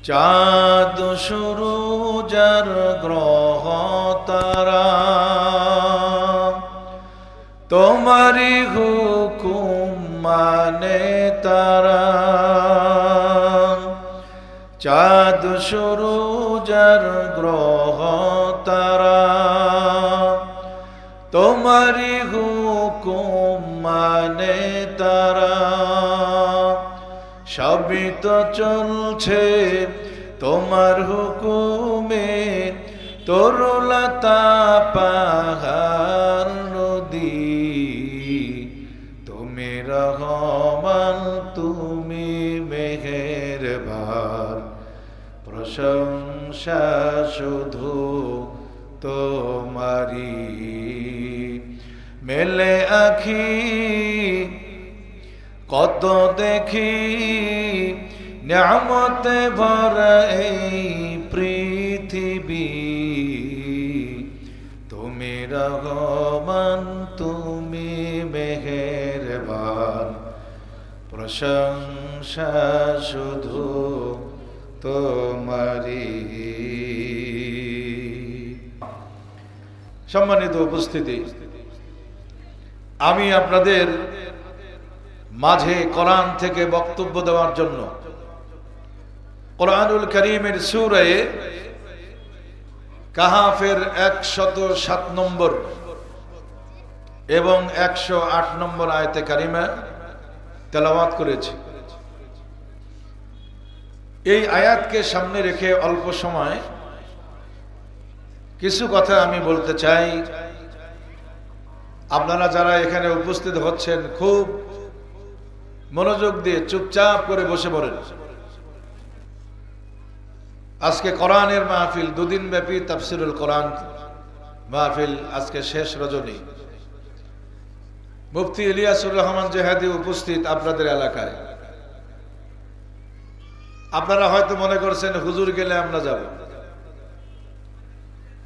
চাঁদ সূরজ আর গ্রহ তারা তোমারি হুকুম মানে তারা। চাঁদ সূরজ আর গ্রহ তারা তোমারি হুকুম মানে তারা। সবই তো চলছে তোমার হুকুমে, তরুলতা পাহাড় নদী। তুমি রহমান তুমি মেহেরবান, প্রশংসা শুধু তোমারি। মেলে আখি কত দেখি নিয়ামতে ভরা এই পৃথিবী। তুমি রহমান তুমি মেহেরবান, প্রশংসা শুধু তোমারি। সম্মানিত উপস্থিতি, আমি আপনাদের মাঝে কোরআন থেকে বক্তব্য দেওয়ার জন্য কোরআনুল কারীমের সূরা কাহাফের 107 নম্বর এবং 108 নম্বর আয়াতে কারিমা তেলাওয়াত করেছি। এই আয়াতকে সামনে রেখে অল্প সময় কিছু কথা আমি বলতে চাই। আপনারা যারা এখানে উপস্থিত হচ্ছেন খুব মনোযোগ দিয়ে চুপচাপ করে বসে পড়েন। আজকে কোরআনের মাহফিল, দুদিন ব্যাপী তাফসিরুল কোরআন মাহফিল, আজকে শেষ রজনী। মুফতি ইলিয়াসুর রহমান জেহাদি উপস্থিত আপনাদের এলাকায়। আপনারা হয়তো মনে করছেন হুজুর গেলে আমরা যাব।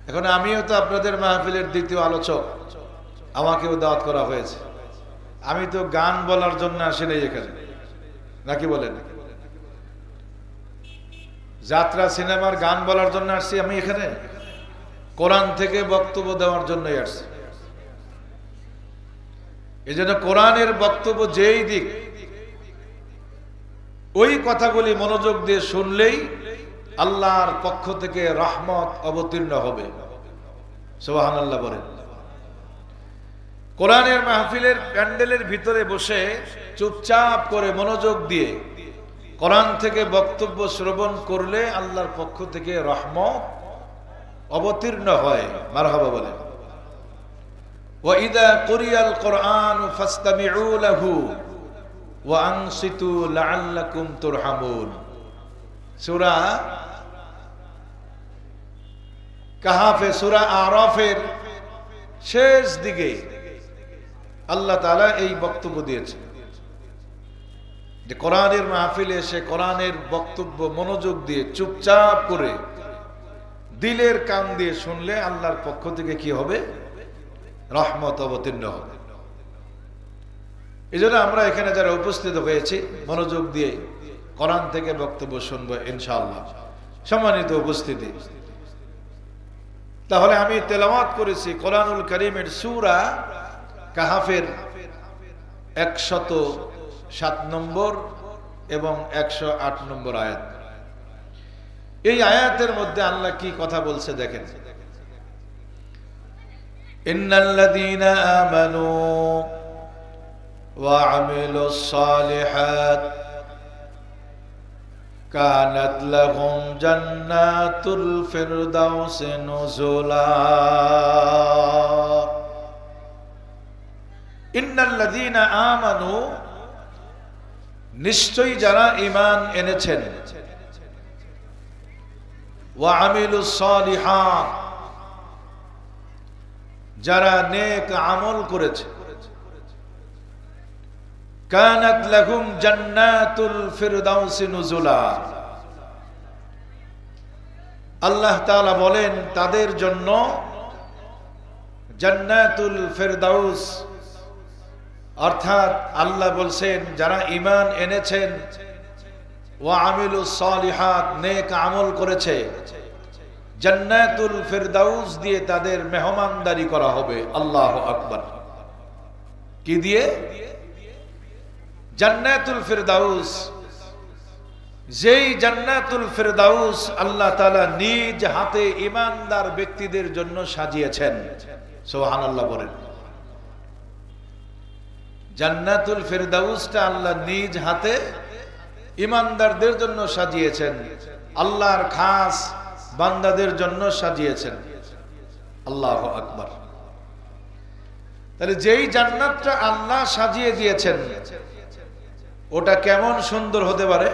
এখন আমিও তো আপনাদের মাহফিলের দ্বিতীয় আলোচক, আমাকেও দাওয়াত করা হয়েছে। আমি তো গান বলার জন্য আসি নাই এখানে, নাকি বলেন? যাত্রা সিনেমার গান বলার জন্য আসছি আমি এখানে? কোরআন থেকে বক্তব্য দেওয়ার জন্যই আসছি। এই জন্য কোরআনের বক্তব্য যেই দিক, ওই কথাগুলি মনোযোগ দিয়ে শুনলেই আল্লাহর পক্ষ থেকে রহমত অবতীর্ণ হবে। সুবহানাল্লাহ বলেন। কোরআনের মাহফিলের প্যান্ডেলের ভিতরে বসে চুপচাপ করে মনোযোগ দিয়ে কোরআন থেকে বক্তব্য শ্রবণ করলে আল্লাহর পক্ষ থেকে রহমত অবতীর্ণ হয়। মারহাবা বলেন। ওয়া ইযা কুরিয়াল কুরআনু ফাসতামিউ লাহু ওয়া আনসিতু লাআল্লাকুম তুরহামুন। সূরা কাহাফে, সূরা আরাফের শেষ দিকে আল্লাহ তাআলা এই বক্তব্য দিয়েছেন যে কোরআনের মাহফিলে এসে কোরআনের বক্তব্য মনোযোগ দিয়ে চুপচাপ করে দিলের কান দিয়ে শুনলে আল্লাহর পক্ষ থেকে কি হবে? রহমত অবতীর্ণ হবে। এই জন্য আমরা এখানে যারা উপস্থিত হয়েছি মনোযোগ দিয়ে কোরআন থেকে বক্তব্য শুনবো ইনশাআল্লাহ। সম্মানিত উপস্থিতি, তাহলে আমি তেলাওয়াত করেছি কোরআনুল কারীমের সূরা কাহাফের 107 নম্বর এবং 108 নম্বর আয়াত। এই আয়াতের মধ্যে আল্লাহ কি কথা বলছে দেখেন। ইন্নাল্লাযীনা আমানু ওয়া আমিলুস সালিহাত কানাত লাহুম জান্নাতুল ফিরদাউসি নুজুলা। ইন্নাল্লাযীনা আমানু, নিশ্চয়ই যারা ঈমান এনেছেন, ওয়া আমিলুস সালিহাত, যারা নেক আমল করেছে, কানাত লাহুম জান্নাতুল ফিরদাউসি নুজুলা। আল্লাহ তাআলা বলেন তাদের জন্য জান্নাতুল ফিরদাউস, অর্থাৎ আল্লাহ বলছেন যারা ঈমান এনেছেন ওয়া আমিলুস সালিহাত, নেক আমল করেছে, জান্নাতুল ফিরদাউস দিয়ে তাদের মেহমানদারি করা হবে। আল্লাহু আকবার। কি দিয়ে? জান্নাতুল ফিরদাউস। যেই জান্নাতুল ফিরদাউস আল্লাহ তাআলা নিজ হাতে ঈমানদার ব্যক্তিদের জন্য সাজিয়েছেন। সুবহানাল্লাহ বলেন। জান্নাতুল ফিরদাউসটা আল্লাহ নিজ হাতে ঈমানদারদের জন্য সাজিয়েছেন, আল্লাহর খাস বান্দাদের জন্য সাজিয়েছেন। আল্লাহু আকবার। তাহলে যেই জান্নাতটা আল্লাহ সাজিয়ে দিয়েছেন ওটা কেমন সুন্দর হতে পারে?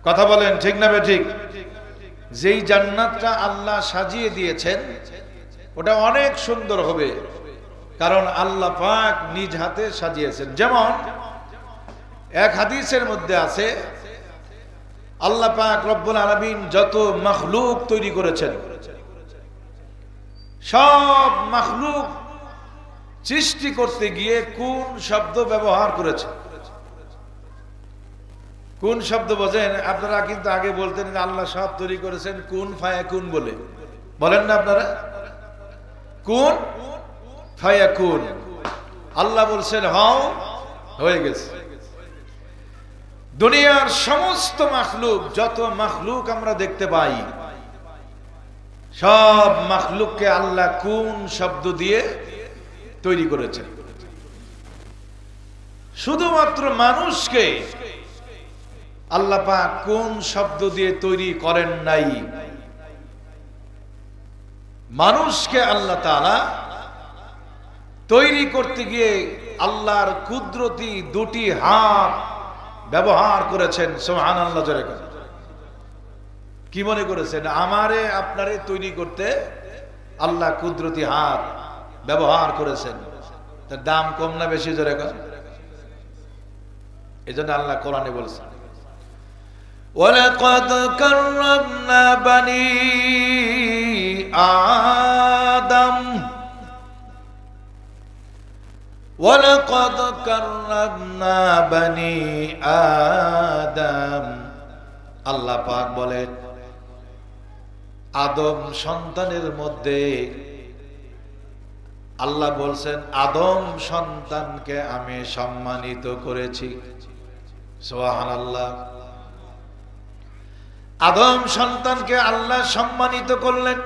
কথা বলেন, ঠিক না বেঠিক? যেই জান্নাতটা আল্লাহ সাজিয়ে দিয়েছেন ওটা অনেক সুন্দর হবে, কারণ আল্লাহ পাক নিজ হাতে সাজিয়েছেন। যেমন এক হাদিসের মধ্যে আছে, আল্লাহ পাক রব্বুল আলামিন যত মাখলুক তৈরি করেছেন, সব মাখলুক সৃষ্টি করতে গিয়ে কোন শব্দ ব্যবহার করেছে? কোন শব্দ বোঝেন আপনারা? কিন্তু আগে বলতেন আল্লাহ সব তৈরি করেছেন কুন ফায়াকুন বলে, বলেন না আপনারা? কুন ফায়াকুন। আল্লাহ বলছেন হও, হয়ে গেছে। দুনিয়ার সমস্ত মাখলুক, যত মাখলুক আমরা দেখতে পাই, সব মাখলুককে আল্লাহ কোন শব্দ দিয়ে তৈরি করেছেন? শুধুমাত্র মানুষকে আল্লাহ পাক কোন শব্দ দিয়ে তৈরি করেন নাই? মানুষকে আল্লাহ তাআলা তৈরি করতে গিয়ে আল্লাহর কুদরতি দুটি হাত ব্যবহার করেছেন। সুবহানাল্লাহ জোরে বলেন। কি মনে করেছেন আমারে আপনারে তৈরি করতে আল্লাহ কুদরতি হাত ব্যবহার করেছেন? তার দাম কম না বেশি? জোরে বলেন। এজন্য আল্লাহ কোরআনে বলেছেন, ওয়ালাকাদ কাররামনা বানি আদম, ওয়ালাকাদ কাররামনা বানি আদম। আল্লাহ পাক বলেন আদম সন্তানের মধ্যে, আল্লাহ বলছেন আদম সন্তানকে আমি সম্মানিত করেছি। সুবহানাল্লাহ। আদম সন্তানকে আল্লাহ সম্মানিত করলেন।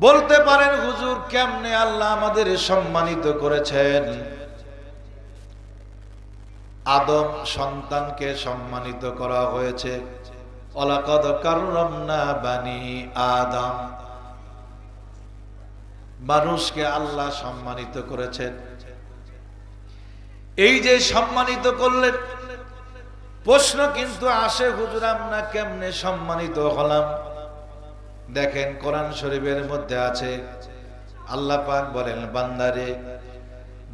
বলতে পারেন হুজুর কেমনে আল্লাহ আমাদের সম্মানিত করেছেন? আদম সন্তানকে সম্মানিত করা হয়েছে ওয়ালাকাদ কাররামনা বানি আদম। মানুষকে আল্লাহ সম্মানিত করেছেন। এই যে সম্মানিত করলেন, প্রশ্ন কিন্তু আসে হুজুর আমরা কেমনে সম্মানিত হলাম? দেখেন কোরআন শরীফের মধ্যে আছে, আল্লাহ পাক বলেন বান্দারে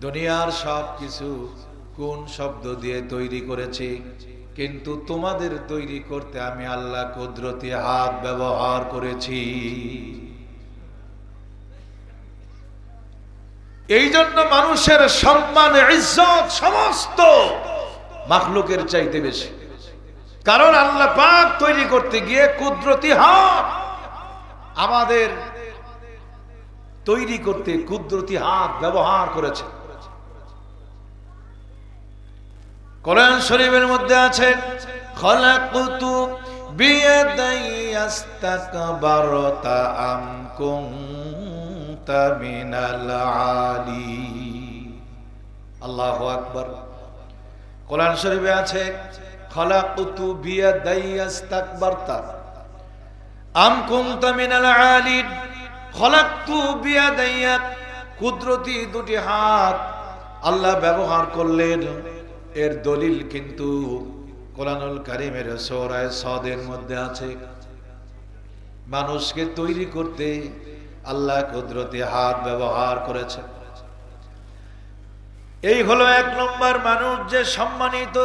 দুনিয়ার সব কিছু কোন শব্দ দিয়ে তৈরি করেছি, কিন্তু তোমাদের তৈরি করতে আমি আল্লাহ কুদরতি হাত ব্যবহার করেছি। এই জন্য মানুষের সম্মান ইজ্জত সমস্ত মাখলুকের চাইতে বেশি, কারণ আল্লাহ পাক তৈরি করতে গিয়ে কুদরতি হাত, আমাদের তৈরি করতে কুদরতি হাত ব্যবহার করেছে। কোরআন শরীফের মধ্যে আছে খলাকতু বিয়াদাইয়া ইস্তাকবারতা আম কুনতা মিনাল আলী। আল্লাহু আকবার। কোরআন শরীফে আছে খলাকতু বিয়াদাইয়া ইস্তাকবারতা আম কুনতা মিনাল আলী। খলাকতু বিয়াদাইয়া, কুদরতি দুটি হাত আল্লাহ ব্যবহার করলেন। এর দলিল কিন্তু কোরআনুল কারীমের সূরা সাদের মধ্যে আছে। মানুষকে তৈরি করতে আল্লাহ কুদরতি হাত ব্যবহার করেছেন। এই হলো এক নম্বর মানুষ যে সম্মানিত।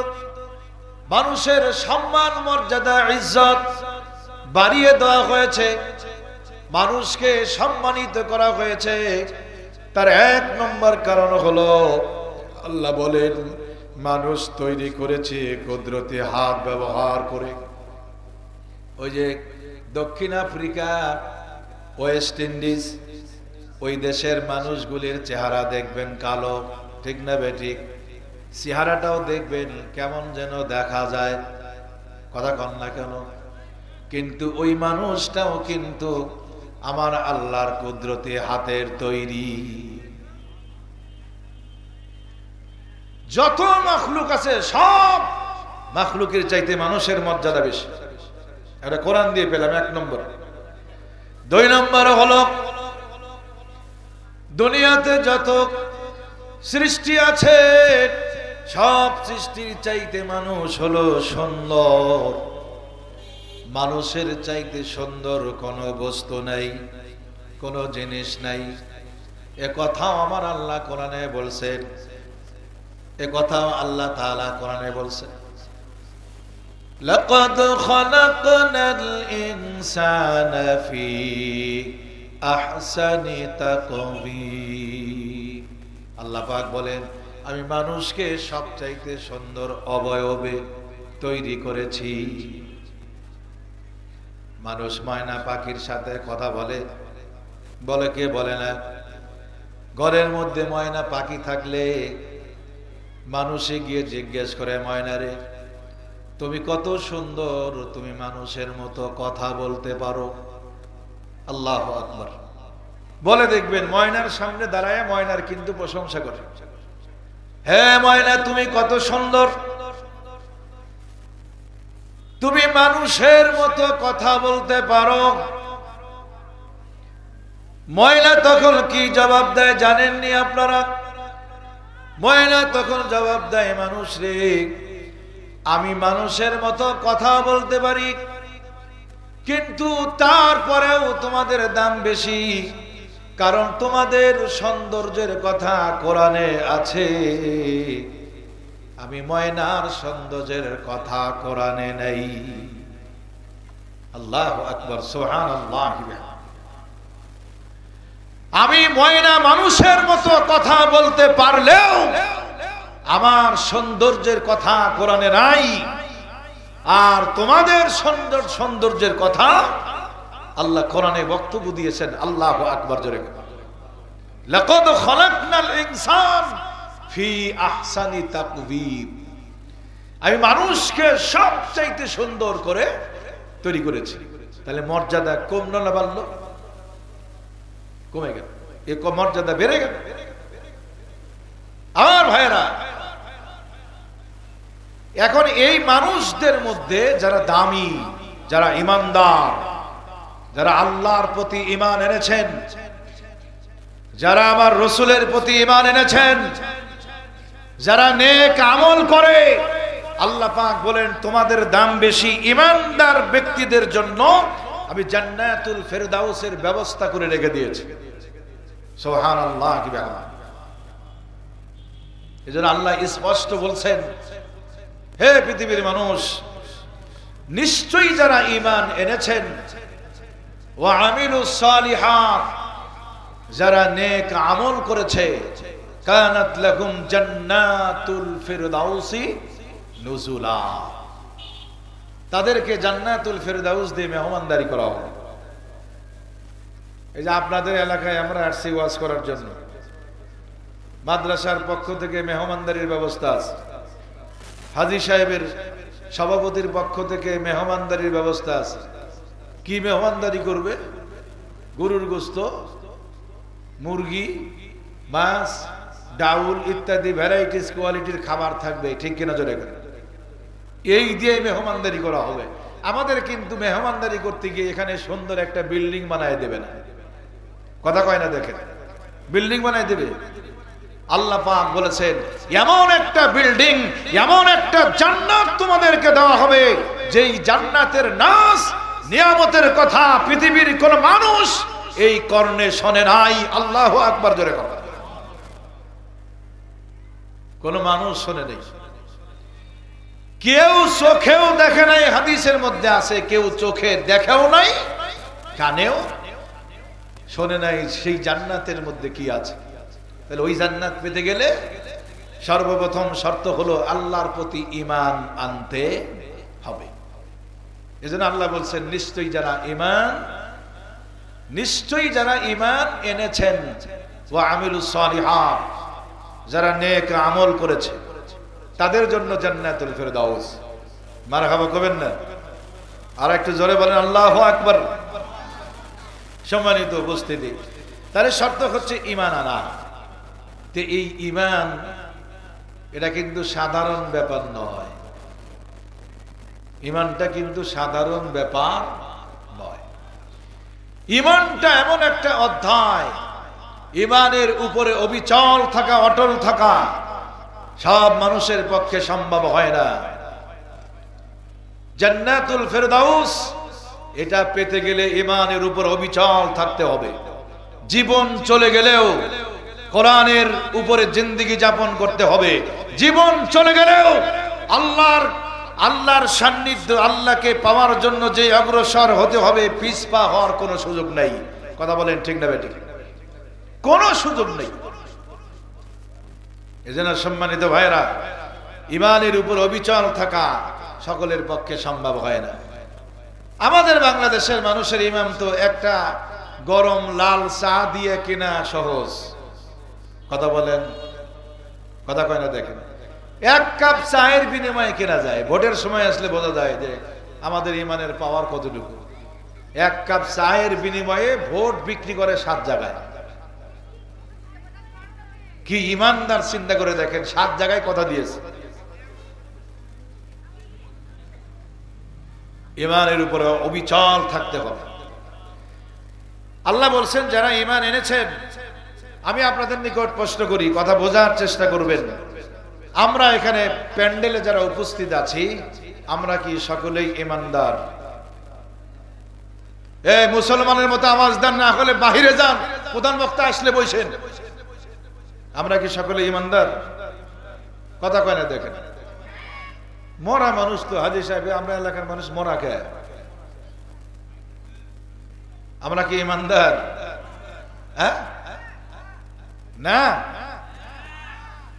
মানুষের সম্মান মর্যাদা ইজ্জত বাড়িয়ে দেওয়া হয়েছে, মানুষকে সম্মানিত করা হয়েছে। তার এক নম্বর কারণ হলো আল্লাহ বলেন মানুষ তৈরি করেছে কুদরতি হাত ব্যবহার করে। ওই যে দক্ষিণ আফ্রিকা, ওয়েস্ট ইন্ডিজ, ওই দেশের মানুষগুলির চেহারা দেখবেন কালো, ঠিক না বেঠিক? চেহারাটাও দেখবেন কেমন যেন দেখা যায়, কথা কন না কেন? কিন্তু ওই মানুষটাও কিন্তু আমার আল্লাহর কুদরতি হাতের তৈরি। যত মাখলুক আছে সব মাখলুকের চাইতে মানুষের মর্যাদা বেশি। এটা কোরআন দিয়ে পেলাম, 1 নম্বর। 2 নম্বর হলো দুনিয়াতে যত সৃষ্টি আছে সব সৃষ্টির চাইতে মানুষ হলো সুন্দর। মানুষের চাইতে সুন্দর কোনো বস্তু নাই, কোনো জিনিস নাই। এ কথাও আমার আল্লাহ কোরআনে বলছেন, এ কথাও আল্লাহ তাআলা কোরআনে বলছেন, লাকাদ খালাকনাল ইনসানা ফি আহসানি তাকওয়িম। আল্লাহ পাক বলেন, আমি মানুষকে সবচাইতে সুন্দর অবয়বে তৈরি করেছি। মানুষ ময়না পাখির সাথে কথা বলে, বলে কে বলে না? ঘরের মধ্যে ময়না পাখি থাকলে মানুষে গিয়ে জিজ্ঞেস করে, ময়নারে তুমি কত সুন্দর, তুমি মানুষের মতো কথা বলতে পারো। আল্লাহু আকবার বলে দেখবেন, ময়নার সামনে দাঁড়ায় ময়নার কিন্তু প্রশংসা করে, হ্যাঁ ময়না তুমি কত সুন্দর, তুমি মানুষের মতো কথা বলতে পারো। ময়না তখন কি জবাব দেয় জানেননি আপনারা? ময়না তখন জবাব দেয়, মানুষ রে আমি মানুষের মতো কথা বলতে পারি, কিন্তু তারপরেও তোমাদের দাম বেশি, কারণ তোমাদের সৌন্দর্যের কথা কোরআনে আছে, আমি ময়নার সৌন্দর্যের কথা কোরআনে নেই। আল্লাহু আকবার, সুবহানাল্লাহ। আমি ময়না মানুষের মতো কথা বলতে পারলেও আমার সৌন্দর্যের কথা কোরআনে নাই, আর তোমাদের সৌন্দর্যের কথা আল্লাহ কোরআনে বক্তব্য দিয়েছেন। আল্লাহু আকবার জোরে। লাকাদ খালাকনাল ইনসান ফি আহসানি তাকওয়িম। আমি মানুষকে সবচাইতে সুন্দর করে তৈরি করেছি। তাহলে মর্যাদা কমলো না বাড়লো? কমে গেল। এ মর্যাদা বেড়ে গেল। আমার ভাইরা, এখন এই মানুষদের মধ্যে যারা দামি, যারা ইমানদার, যারা আল্লাহর প্রতি ঈমান এনেছেন, যারা আমার রাসূলের প্রতি ঈমান এনেছেন, যারা নেক আমল করে, আল্লাহ পাক বলেন তোমাদের দাম বেশি। ঈমানদার ব্যক্তিদের জন্য আমি জান্নাতুল ফেরদাউসের ব্যবস্থা করে রেখে দিয়েছি। সুবহানাল্লাহ। এজন্য আল্লাহ স্পষ্ট বলছেন, হে পৃথিবীর মানুষ, নিশ্চয়ই যারা ঈমান এনেছেন, ওয়া আমিলুস সালিহাত, যারা নেক আমল করেছে, কানাত লাকুম জান্নাতুল ফিরদাউসি নুজুলা, তাদেরকে জান্নাতুল ফিরদাউস দিয়ে মেহমানদারি করা হবে। এই যে আপনাদের এলাকায় আমরা আসছি ওয়াজ করার জন্য, মাদ্রাসার পক্ষ থেকে মেহমানদারির ব্যবস্থা আছে, হাজী সাহেবের সভাপতির পক্ষ থেকে মেহমানদারির ব্যবস্থা আছে। কি মেহমানদারি করবে? গরুর গোশত, মুরগি, মাছ, ডাউল ইত্যাদি ভ্যারাইটিস কোয়ালিটির খাবার থাকবে, ঠিক কিনা জোরে? এই দিয়ে মেহমানদারি করা হবে। আমাদের কিন্তু মেহমানদারি করতে গিয়ে এখানে সুন্দর একটা বিল্ডিং বানায় দেবে না, কথা কয় না? দেখেন, বিল্ডিং বানায় দেবে। আল্লাহ পাক বলেছেন, এমন একটা বিল্ডিং, এমন একটা জান্নাত তোমাদেরকে দেওয়া হবে, যেই জান্নাতের নাজ নিয়ামতের কথা পৃথিবীর কোন মানুষ এই কর্ণে শোনে নাই। আল্লাহু আকবার জোরে কথা। কোন মানুষ শোনে নাই, কেউ চোখেও দেখে নাই। হাদিসের মধ্যে আছে, কেউ চোখে দেখেও নাই, কানেও শোনে নাই সেই জান্নাতের মধ্যে কি আছে। তাহলে ওই জান্নাত পেতে গেলে সর্বপ্রথম শর্ত হলো আল্লাহর প্রতি ঈমান আনতে হবে। এজন্য আল্লাহ বলছেন নিশ্চয়ই যারা ঈমান এনেছেন ওয়া আমিলুস সালিহাত, যারা নেক আমল করেছে তাদের জন্য জান্নাতুল ফেরদাউস। মারহাবা কবেন না? আর একটু জোরে বলেন আল্লাহু আকবার। সম্মানিত উপস্থিতি, তাহলে শর্ত হচ্ছে ঈমান আনা। তো এই ঈমান এটা কিন্তু সাধারণ ব্যাপার নয়, ঈমানটা কিন্তু সাধারণ ব্যাপার নয়। ঈমানটা এমন একটা অধ্যায়, ঈমানের উপরে অবিচল থাকা, অটল থাকা সব মানুষের পক্ষে সম্ভব হয় না। জান্নাতুল ফেরদাউস এটা পেতে গেলে ঈমানের উপর অবিচল থাকতে হবে। জীবন চলে গেলেও কোরআনের উপরে জিন্দেগি যাপন করতে হবে। জীবন চলে গেলেও আল্লাহর সান্নিধ্য, আল্লাহকে পাওয়ার জন্য যে অগ্রসর হতে হবে, পিছপা হওয়ার কোনো সুযোগ নাই। কথা বলেন ঠিক না বেঠিক? কোনো সুযোগ নেই। এজন্য সম্মানিত ভাইরা, ঈমানের উপর অবিচল থাকা সকলের পক্ষে সম্ভব হয় না। আমাদের বাংলাদেশের মানুষের ঈমান তো একটা গরম লাল চা দিয়ে কেনা সহজ। কথা বলেন, কথা কয় না? দেখেন, এক কাপ চায়ের বিনিময়ে কেনা যায়। ভোটের সময় আসলে বোঝা যায় যে আমাদের ঈমানের পাওয়ার কতটুকু। এক কাপ চায়ের বিনিময়ে ভোট বিক্রি করে 7 জায়গায়। কি ঈমানদার চিন্তা করে দেখেন, 7 জায়গায় কথা দিয়েছে। ঈমানের উপরে অবিচল থাকতে হবে। আল্লাহ বলছেন যারা ঈমান এনেছেন, আমি আপনাদের নিকট প্রশ্ন করি, কথা বোঝার চেষ্টা করবেন। আমরা এখানে প্যান্ডেলে যারা উপস্থিত আছি, আমরা কি সকলেই ঈমানদার? মুসলমানের মতো আওয়াজ দেন না, হলে বাহিরে যান, প্রধান বক্তা আসলে বসেন। আমরা কি সকলে ঈমানদার? কথা কয় না? দেখেন, মরা মানুষ তো হাজী সাহেব, আমরা এলাকার মানুষ মরা খায়। আমরা কি ঈমানদার? না,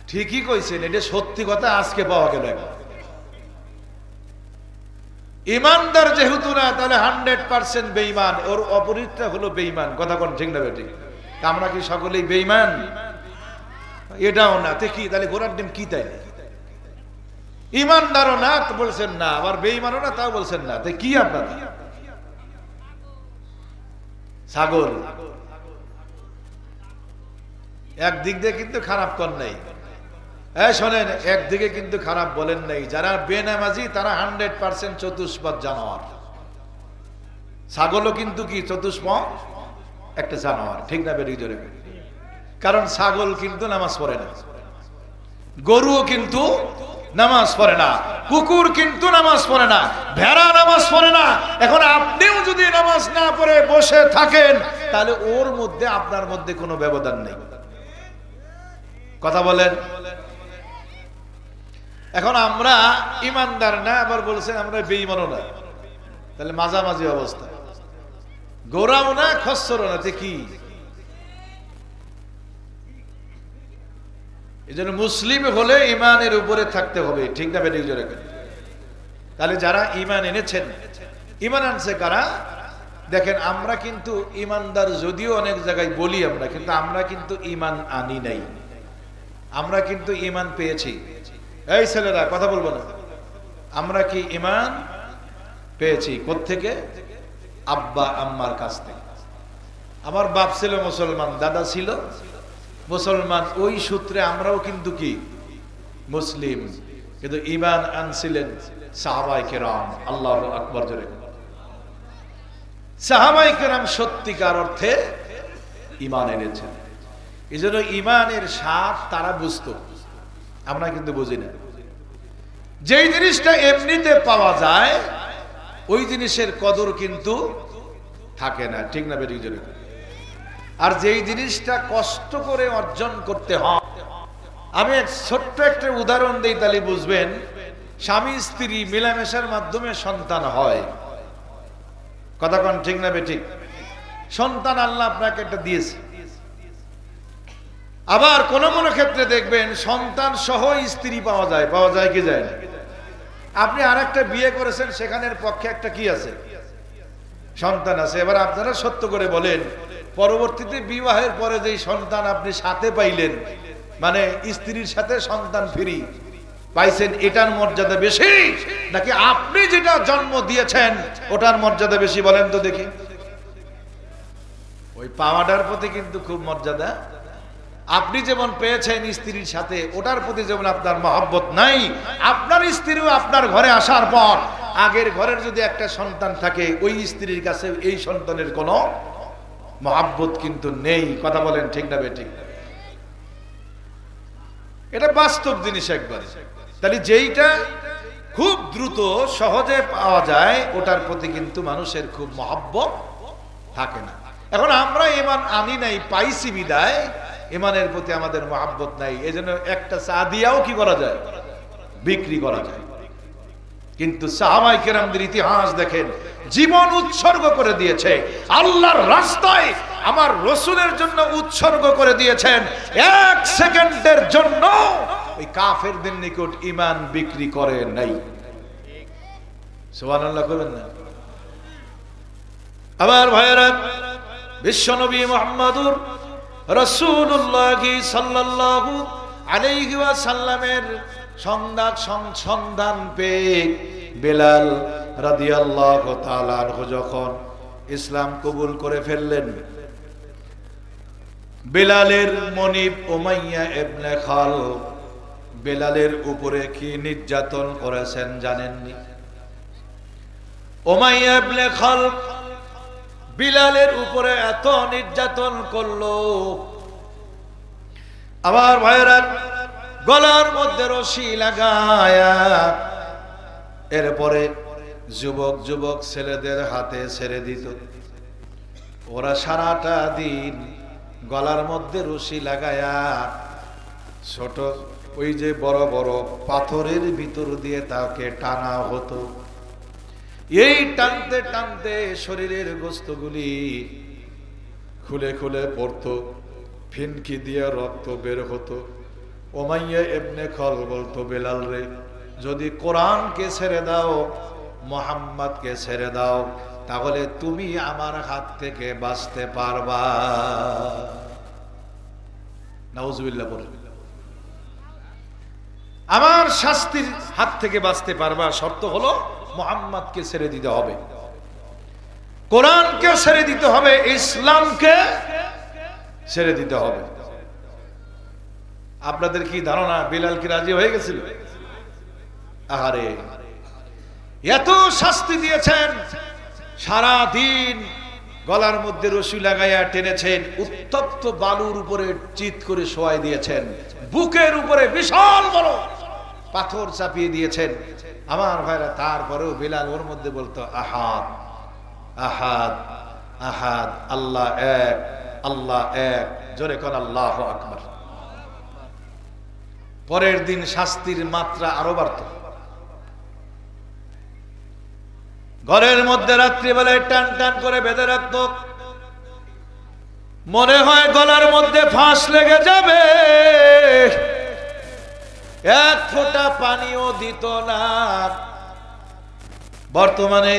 ঠিকই কইছেন, এটা সত্যি কথা। আজকে পাওয়া গেল। ঈমানদার যেহেতু না, তাহলে 100% বেঈমান। ওর অপরিণতটা হলো বেঈমান। কথা কোন ঠিক না বেঠিক? আমরা কি সকলেই বেঈমান? এটাও না। কি তাহলে ঘোড়ার ডিম কি? তাই ঈমানদারও না তো বলছেন না, আবার বেঈমানও না তাও বলছেন না। তাই কি আপনারা? ছাগল। একদিক দিয়ে কিন্তু খারাপ কর নাই। শোনেন, একদিকে কিন্তু খারাপ বলেন নাই। যারা বেনামাজি তারা 100% চতুষ্পদ জানোয়ার। ছাগলও কিন্তু কি চতুষ্পদ একটা জানোয়ার। ঠিক না বেরিয়ে জোরে? কারণ ছাগল কিন্তু নামাজ পড়ে না, গরুও কিন্তু নামাজ পড়ে না, কুকুর কিন্তু নামাজ পড়ে না, ভেড়া নামাজ পড়ে না। এখন আপনিও যদি নামাজ না পড়ে বসে থাকেন, তাহলে ওর মধ্যে আপনার মধ্যে কোনো ব্যবধান নেই। কথা বলেন। এখন আমরা ঈমানদার না, আবার বলছেন আমরা বেঈমানও না, তাহলে মাঝামাঝি অবস্থা। গোরাও না, খচ্চরও না। কি? এই জন্য মুসলিম হলে ঈমানের উপরে থাকতে হবে। ঠিক না বেঠিক? জোরে। তাহলে যারা ঈমান এনেছেন, ঈমান আনছে কারা? দেখেন, আমরা কিন্তু ঈমানদার যদিও অনেক জায়গায় বলি আমরা, কিন্তু আমরা কিন্তু ঈমান আনি নাই। আমরা কিন্তু ঈমান পেয়েছি। এই ছেলেরা কথা বলবো না। আমরা কি ঈমান পেয়েছি কোত্থেকে? আব্বা আম্মার কাছ থেকে। আমার বাপ ছিল মুসলমান, দাদা ছিল মুসলমান, ওই সূত্রে আমরাও কিন্তু কি মুসলিম। কিন্তু ঈমান আনছিলেন সাহাবায়ে কেরাম। আল্লাহু আকবার জোরে। সাহাবায়ে কেরাম সত্যিকার অর্থে ঈমান এনেছেন। এই জন্য ঈমানের স্বাদ তারা বুঝতো, আমরা কিন্তু বুঝি না। যেই জিনিসটা এমনিতে পাওয়া যায়, ওই জিনিসের কদর কিন্তু থাকে না। ঠিক না বেরিয়ে জোরে? আর যেই জিনিসটা কষ্ট করে অর্জন করতে হয়, আমি ছোট্ট একটা উদাহরণ দিই, তাহলে বুঝবেন। স্বামী স্ত্রী মেলামেশার মাধ্যমে সন্তান হয়। কথা কোন ঠিক না বেঠিক? সন্তান আল্লাহ আপনাকে একটা দিয়েছে। আবার কোন কোন ক্ষেত্রে দেখবেন সন্তান সহ স্ত্রী পাওয়া যায় কি যায় না? আপনি আরেকটা বিয়ে করেছেন, সেখানের পক্ষে একটা কি আছে, সন্তান আছে। এবার আপনারা সত্য করে বলেন, পরবর্তীতে বিবাহের পরে যেই সন্তান আপনি সাথে পাইলেন, মানে স্ত্রীর সাথে সন্তান ফ্রি পাইছেন, এটার মর্যাদা বেশি নাকি আপনি যেটা জন্ম দিয়েছেন ওটার মর্যাদা বেশি? বলেন তো দেখি। ওই পাওয়াটার প্রতি কিন্তু খুব মর্যাদা। আপনি যেমন পেয়েছেন স্ত্রীর সাথে, ওটার প্রতি যেমন আপনার মহব্বত নাই, আপনার স্ত্রীও আপনার ঘরে আসার পর আগের ঘরের যদি একটা সন্তান থাকে, ওই স্ত্রীর কাছে এই সন্তানের কোনো মহব্বত কিন্তু নেই। কথা বলেন ঠিক না বেঠিক? এটা বাস্তব জিনিস একবার। তাহলে যেইটা খুব দ্রুত সহজে পাওয়া যায়, ওটার প্রতি কিন্তু মানুষের খুব মহব্বত থাকে না। এখন আমরা ঈমান আনি নাই, পাইছি বিদায় ঈমানের প্রতি আমাদের মহব্বত নাই, এজন্য একটা চা দিয়াও কি করা যায়, বিক্রি করা যায়। কিন্তু সাহাবায়ে কেরামদের ইতিহাস দেখেন, জীবন উৎসর্গ করে দিয়েছে আল্লাহর রাস্তায়, আমার রাসূলের জন্য উৎসর্গ করে দিয়েছেন। এক সেকেন্ডের জন্য ওই কাফেরদের নিকট ঈমান বিক্রি করে নাই। সুবহানাল্লাহ করেন না? আমার ভাইয়েরা, বিশ্বনবী মুহাম্মদুর রাসূলুল্লাহ সাল্লাল্লাহু আলাইহি ওয়াসাল্লামের সন্ধান পেয়ে বেলাল রাদিয়াল্লাহু তাআলা আনহু যখন ইসলাম কবুল করে ফেললেন, বেলালের মনিব উমাইয়া ইবনে খালদ বেলালের উপরে কি নির্যাতন করেছেন জানেননি? উমাইয়া ইবনে খালদ বিলালের উপরে এত নির্যাতন করলো, আমার ভাইয়েরা, গলার মধ্যে রশি লাগায়া এরপরে যুবক ছেলেদের হাতে ছেড়ে দিত। ওরা সারাটা দিন গলার মধ্যে রশি লাগায়া ছোট ওই যে বড় বড় পাথরের ভিতর দিয়ে তাকে টানা হতো। এই টানতে টানতে শরীরের গোস্তগুলি খুলে খুলে পড়তো, ফিনকি দিয়ে রক্ত বের হতো। উমাইয়া ইবনে খালদ বলতো, বেলাল রে, যদি কোরআনকে ছেড়ে দাও, মুহাম্মদকে ছেড়ে দাও, তাহলে তুমি আমার হাত থেকে বাঁচতে পারবা। নাউজুবিল্লাহ বলেন। আমার শাস্তির হাত থেকে বাঁচতে পারবা, শর্ত হলো মুহাম্মদকে ছেড়ে দিতে হবে, কোরআনকে ছেড়ে দিতে হবে, ইসলামকে ছেড়ে দিতে হবে। আপনাদের কি ধারণা বেলাল কি রাজি হয়ে গেছিল? আহারে, এত শাস্তি দিয়েছেন, সারা দিন গলার মধ্যে রশি লাগাইয়া টেনেছেন, উত্তপ্ত বালুর উপরে চিৎ করে শোয়াই দিয়েছেন, বুকের উপরে বিশাল বড় পাথর চাপিয়ে দিয়েছেন। আমার ভাইরা, তারপরেও বেলাল ওর মধ্যে বলতো, আহাদ আহাদ আহাদ, আল্লাহ এক, আল্লাহ এক, জোরে কোন আল্লাহু আকবার। পরের দিন শাস্তির মাত্রা আরো বাড়ত। ঘরের মধ্যে রাত্রিবেলায় টান টান করে বেঁধে রাখত, মনে হয় গলার মধ্যে ফাঁস লেগে যাবে, এক ফোঁটা পানিও দিত না। বর্তমানে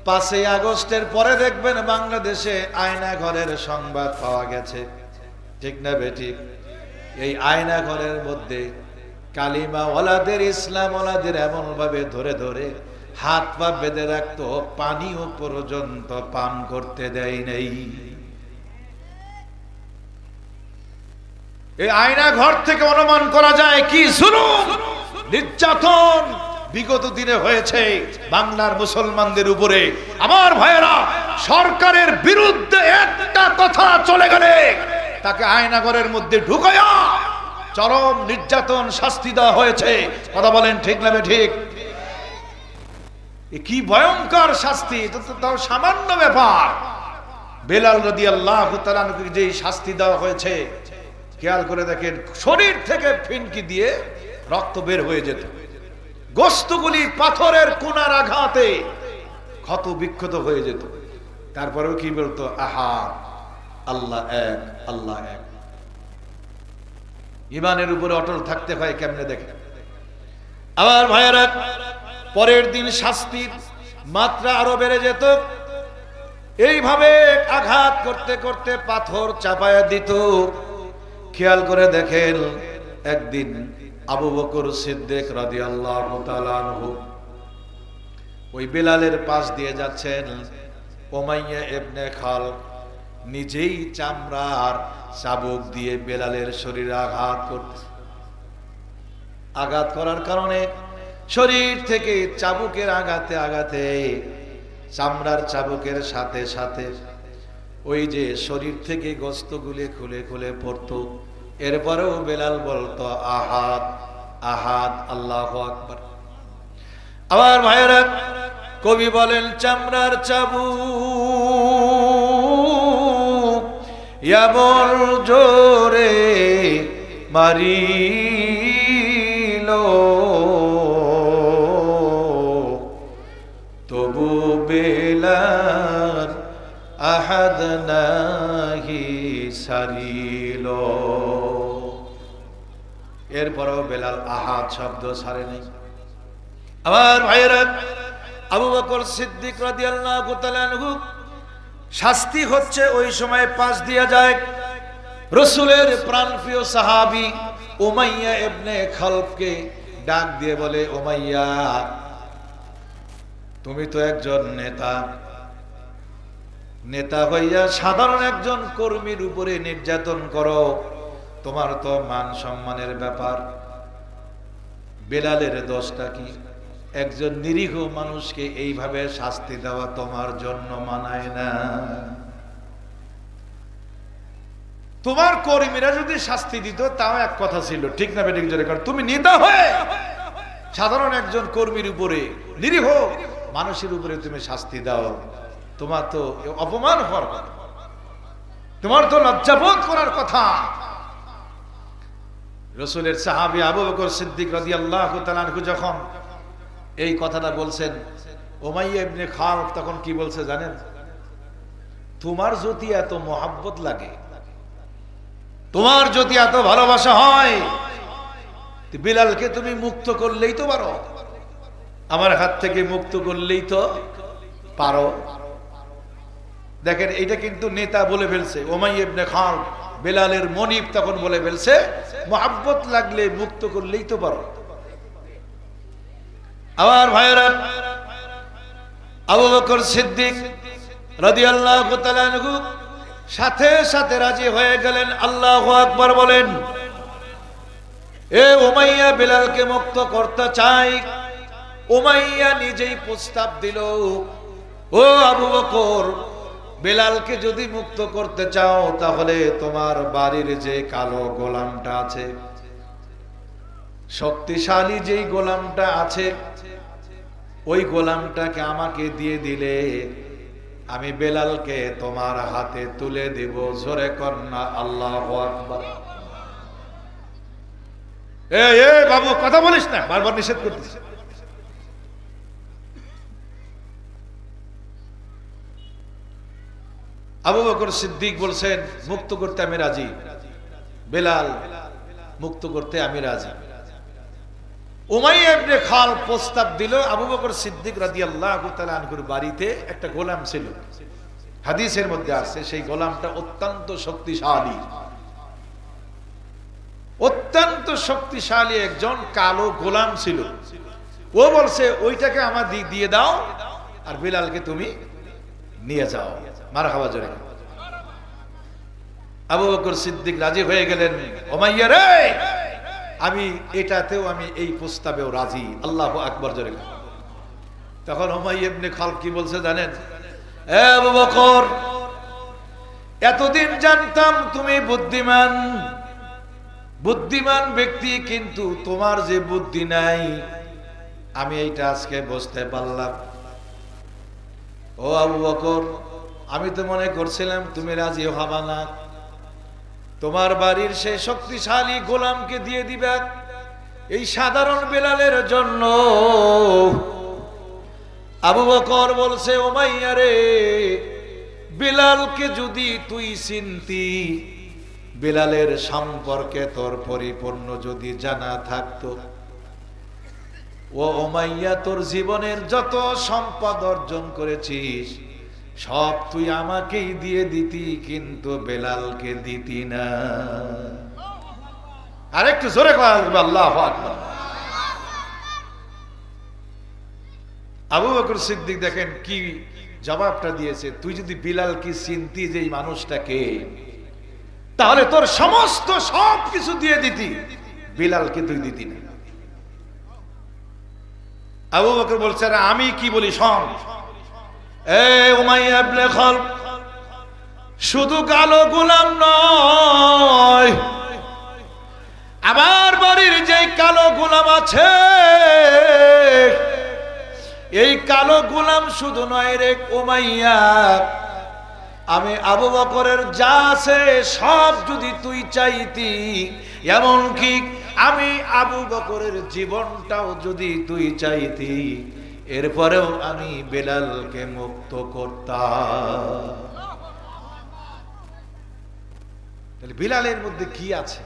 5ই আগস্টের পরে দেখবেন বাংলাদেশে আয়না ঘরের সংবাদ পাওয়া গেছে, ঠিক না বেঠিক? এই আয়না ঘরের মধ্যে কালিমা ওয়ালাদের, ইসলাম ওয়ালাদের এমন ভাবে ধরে ধরে হাত পা বেঁধে রাখতো, পানিও পর্যন্ত পান করতে দেয় নাই। এই আয়না ঘর থেকে অনুমান করা যায় কি জুলুম নির্যাতন বিগত দিনে হয়েছে বাংলার মুসলমানদের উপরে। আমার ভাইয়েরা, সরকারের বিরুদ্ধে একটা কথা চলে গেলে তাকে আয়না ঘরের মধ্যে ঢুকায়া চরম নির্যাতন শাস্তি দেওয়া হয়েছে। কথা বলেন ঠিক না ঠিক? কি ভয়ঙ্কর শাস্তি! এটা তো তাও সামান্য ব্যাপার। বেলাল রাদিয়াল্লাহু তাআলাকে যে শাস্তি দেওয়া হয়েছে, খেয়াল করে দেখেন, শরীর থেকে ফিনকি দিয়ে রক্ত বের হয়ে যেত, গোস্তগুলি পাথরের কোনার আঘাতে ক্ষত বিক্ষত হয়ে যেত। তারপরেও কি বলতো? আহাদ, আল্লাহ এক, আল্লাহ এক। ইমানের উপরে অটল থাকতে হয় কেমনে দেখে। আবার ভাইয়েরা, পরের দিন শাস্তির মাত্রা আরো বেড়ে যেত। এইভাবে আঘাত করতে করতে পাথর চাপায়া দিত। খেয়াল করে দেখেন, একদিন আবু বকর সিদ্দিক রাদিয়াল্লাহু তাআলা আনহু ওই বেলালের পাশ দিয়ে যাচ্ছেন। উমাইয়া ইবনে খালদ নিজেই চামড়ার চাবুক দিয়ে বেলালের শরীরে আঘাত করতেছে। আঘাত করার কারণে শরীর থেকে চাবুকের আঘাতে আঘাতে চামড়ার চাবুকের সাথে সাথে ওই যে শরীর থেকে গোশতগুলি খুলে খুলে পড়তো। এরপরেও বেলাল বলতো আহাদ আহাদ, আল্লাহু আকবার। আবার ভাইয়েরা, কবি বলেন চামড়ার চাবুক এমন জোরে মারিল, তবু বেলাল আহাদ নাহি সারিল। এরপরও বেলাল আহাদ শব্দ ছাড়ে নাই। আবার ভাইয়েরা, আবু বকর সিদ্দিক রাদিয়াল্লাহু তাআলা আনহু শাস্তি হচ্ছে ওই সময় পাশ দিয়া যায় রাসূলের প্রাণপ্রিয় সাহাবী উমাইয়া ইবনে খালদকে ডাক দিয়ে বলে, উমাইয়া, তুমি তো একজন নেতা, নেতা হইয়া সাধারণ একজন কর্মীর উপরে নির্যাতন করো, তোমার তো মান সম্মানের ব্যাপার। বেলালের দোষটা কি? একজন নিরীহ মানুষকে এইভাবে শাস্তি দেওয়া তোমার জন্য মানায় না। তোমার কর্মীরা যদি শাস্তি দিত তাও এক কথা ছিল, ঠিক না বেঠিক জোরে কর। তুমি নেতা হয়ে সাধারণ একজন কর্মীর উপরে, নিরীহ মানুষের উপরে তুমি শাস্তি দাও, তোমার তো অপমান হওয়ার কথা, তোমার তো লজ্জাবোধ করার কথা। রাসূলের সাহাবী আবু বকর সিদ্দিক রাদিয়াল্লাহু তাআলা আনহু যখন এই কথাটা বলছেন, উমাইয়া ইবনে খালদ তখন কি বলছে জানেন? তোমার যদি এত মহব্বত লাগে, তোমার যদি এত ভালোবাসা হয়, বিলালকে তুমি মুক্ত করলেই তো পারো, আমার হাত থেকে মুক্ত করলেই তো পারো। দেখেন, এটা কিন্তু নেতা বলে ফেলছে। উমাইয়া ইবনে খালদ বেলালের মনিব তখন বলে ফেলছে, মহব্বত লাগলে মুক্ত করলেই তো পারো। আবার ভাইয়েরা, আবু বকর সিদ্দিক রাদিয়াল্লাহু তাআলা আনহু সাথে সাথে রাজি হয়ে গেলেন। আল্লাহু আকবার বলেন। এ উমাইয়া বেলালকে মুক্ত করতে চাই। উমাইয়া নিজেই প্রস্তাব দিল, ও আবু বকর, বেলালকে যদি মুক্ত করতে চাও তাহলে তোমার বাড়ির যে কালো গোলামটা আছে, শক্তিশালী যেই গোলামটা আছে, ওই গোলামটাকে আমাকে দিয়ে দিলে আমি বেলালকে তোমার হাতে তুলে দেব। জোরে কর না আল্লাহু আকবার। এ বাবু, কথা বলিস না, বারবার নিষেধ করতেছি। আবু বকর সিদ্দিক বলছেন, মুক্ত করতে আমি রাজি, বেলাল মুক্ত করতে আমি রাজি। উমাইয়া ইবনে খালদ প্রস্তাব দিল। আবু বকর সিদ্দিক রাদিয়াল্লাহু তাআলা আনহুর বাড়িতে একটা গোলাম ছিল, হাদিসের মধ্যে আছে সেই গোলামটা অত্যন্ত শক্তিশালী, অত্যন্ত শক্তিশালী একজন কালো গোলাম ছিল। ও বলছে, ওইটাকে আমার দিয়ে দাও আর বেলালকে তুমি নিয়ে যাও। মারহাবা জোরে। আবু বকর সিদ্দিক রাজি হয়ে গেলেন। উমাইয়া রে, আমি এটাতেও, আমি এই প্রস্তাবেও রাজি। আল্লাহু আকবার জোরে। তখন উমাইয়া ইবনে খালদ কি বলছে জানেন? এ আবু বকর, এতদিন জানতাম তুমি বুদ্ধিমান, বুদ্ধিমান ব্যক্তি, কিন্তু তোমার যে বুদ্ধি নাই আমি এইটা আজকে বুঝতে পারলাম। ও আবু বকর, আমি তো মনে করছিলাম তুমি রাজি হবা না, তোমার বাড়ির সেই শক্তিশালী গোলামকে দিয়ে দিবে এই সাধারণ বেলালের জন্য। আবু বকর বলছে, উমাইয়া রে, বেলালকে যদি তুই চিনতি, বেলালের সম্পর্কে তোর পরিপূর্ণ যদি জানা থাকতো, ও উমাইয়া তোর জীবনের যত সম্পদ অর্জন করেছিস সব তুই আমাকেই দিয়ে দিতি, কিন্তু বেলালকে দিতি না। আরেকটু জোরে কথা বলবে আল্লাহু আকবার। আবু বকর সিদ্দিক দেখেন কি জবাবটা দিয়েছে, তুই যদি বিলালকে চিনতি যে এই মানুষটাকে, তাহলে তোর সমস্ত সব কিছু দিয়ে দিতি, বিলালকে তুই দিতি না। আবু বকর বলছে, আমি কি বলি শোন, এ উমাইয়া ইবনে খালদ, শুধু কালো গোলাম নয়, আমার বাড়ির যে কালো গোলাম আছে, এই কালো গোলাম শুধু নয় রে উমাইয়া, আমি আবু বকরের যা আছে সব যদি তুই চাইতি, এমনকি আমি আবু বকরের জীবনটাও যদি তুই চাইতি, এরপরেও আমি বেলালকে মুক্ত করতাম। তাহলে বিলালের মধ্যে কি আছে?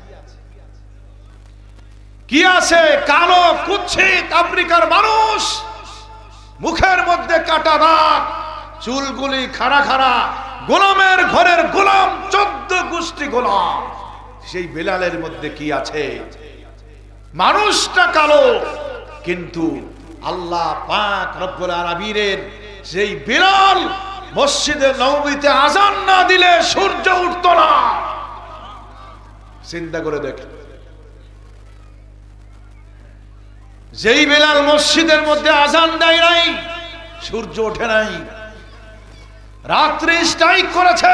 কি আছে? কালো কুৎসিত আফ্রিকার মানুষ, মুখের মধ্যে কাটা দাগ, চুলগুলি খাড়া খাড়া, গোলামের ঘরের গোলাম, 14 গোষ্ঠী গোলাম। সেই বেলালের মধ্যে কি আছে? মানুষটা কালো, কিন্তু আল্লাহ পাক রব্বুল আলামিনের সেই বেলাল মসজিদে নববীতে আযান না দিলে সূর্য উঠতো না। চিন্তা করে দেখেন, যেই বেলাল মসজিদের মধ্যে আযান দেয় নাই, সূর্য ওঠে নাই। রাত্রি স্ট্রাইক করেছে,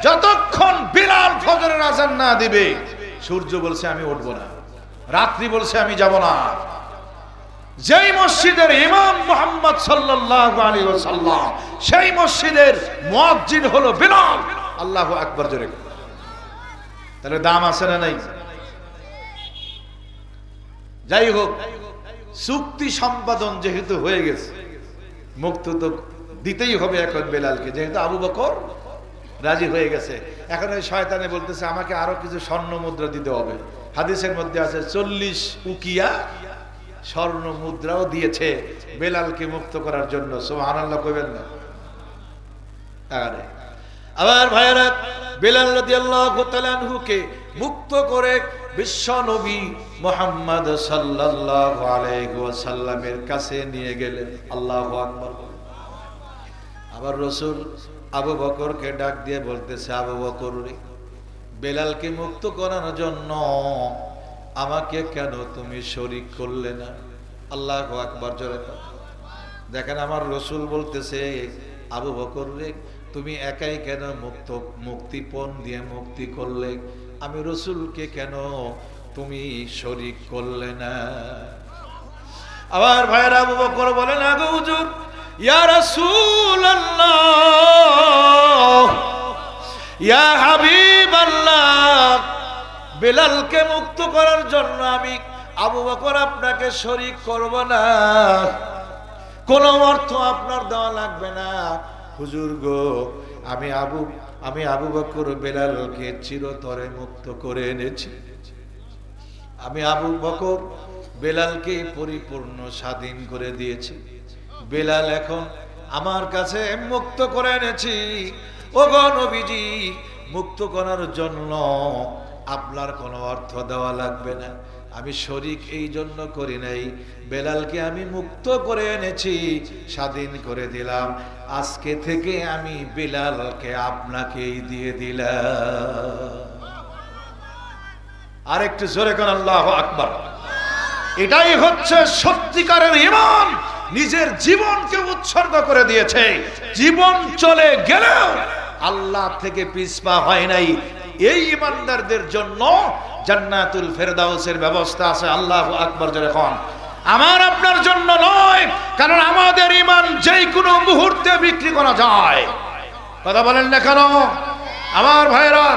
যতক্ষণ বেলাল ফজরের আযান না দিবে সূর্য বলছে আমি উঠবো না, রাত্রি বলছে আমি যাব না। যেই মসজিদের ইমাম মুহাম্মদ সাল্লাল্লাহু আলাইহি ওয়াসাল্লাম, সেই মসজিদের মুয়াজ্জিন হলো বেলাল। আল্লাহু আকবার জোরে। তাহলে দাম আছে না নাই? যাই হোক, চুক্তি সম্পাদন যেহেতু হয়ে গেছে, মুক্ত তো দিতেই হবে এখন বেলালকে, যেহেতু আবু বকর রাজি হয়ে গেছে। এখন ওই শয়তানে বলতেছে আমাকে আরো কিছু স্বর্ণ মুদ্রা দিতে হবে। হাদিসের মধ্যে আছে 40 উকিয়া স্বর্ণ মুদ্রাও দিয়েছে বেলালকে মুক্ত করার জন্য। সুবহানাল্লাহ কইবেন না? আরে আবার ভাইরা, বেলাল রাদিয়াল্লাহু তাআলা আনহুকে মুক্ত করে বিশ্ব নবী মুহাম্মদ সাল্লাল্লাহু আলাইহি ওয়াসাল্লামের কাছে নিয়ে গেলেন। আল্লাহু আকবার। আবার রাসূল আবু বকরকে ডাক দিয়ে বলতেছে, আবু বকর রে, বেলালকে মুক্ত করার জন্য আমাকে কেন তুমি শরীক করলে না? আল্লাহু আকবার জোরে। দেখেন আমার রাসূল বলতেছে, আবু বকর রে, তুমি একাই কেন মুক্তিপণ দিয়ে মুক্তি করলে, আমি রাসূলকে কেন তুমি শরীক করলে না? আবার ভাইরা আবু বকর বলেন, আগো হুজুর, ইয়া রাসূলুল্লাহ, ইয়া হাবিবাল্লাহ, বেলালকে মুক্ত করার জন্য আমি আবু বকর আপনাকে শরীক করব না, কোনো অর্থ আপনার দেওয়া লাগবে না। হুজুর গো, আমি আবু বকর বেলালকে চিরতরে মুক্ত করে এনেছি। আমি আবু বকর বেলালকে পরিপূর্ণ স্বাধীন করে দিয়েছি। বেলাল এখন আমার কাছে মুক্ত করে এনেছি। ও গো নবীজি, মুক্ত করার জন্য আপনার কোনো অর্থ দেওয়া লাগবে না। আমি শরীক এই জন্য করি নাই, বেলালকে আমি মুক্ত করে এনেছি, স্বাধীন করে দিলাম। আজকে থেকে আমি বেলালকে আপনাকেই দিয়ে দিলাম। আরেকটু জোরে কোন আল্লাহু আকবার। এটাই হচ্ছে সত্যিকারের ঈমান। নিজের জীবনকে উৎসর্গ করে দিয়েছে, জীবন চলে গেলেও আল্লাহ থেকে পিছপা হয় নাই। এই ঈমানদারদের জন্য জান্নাতুল ফেরদাউসের ব্যবস্থা আছে। আল্লাহু আকবার জোরে কোন। আমার আপনার জন্য নয়, কারণ আমাদের ঈমান যেই কোনো মুহূর্তে বিক্রি করা যায়। কথা বলেন না কেন? আমার ভাইরা,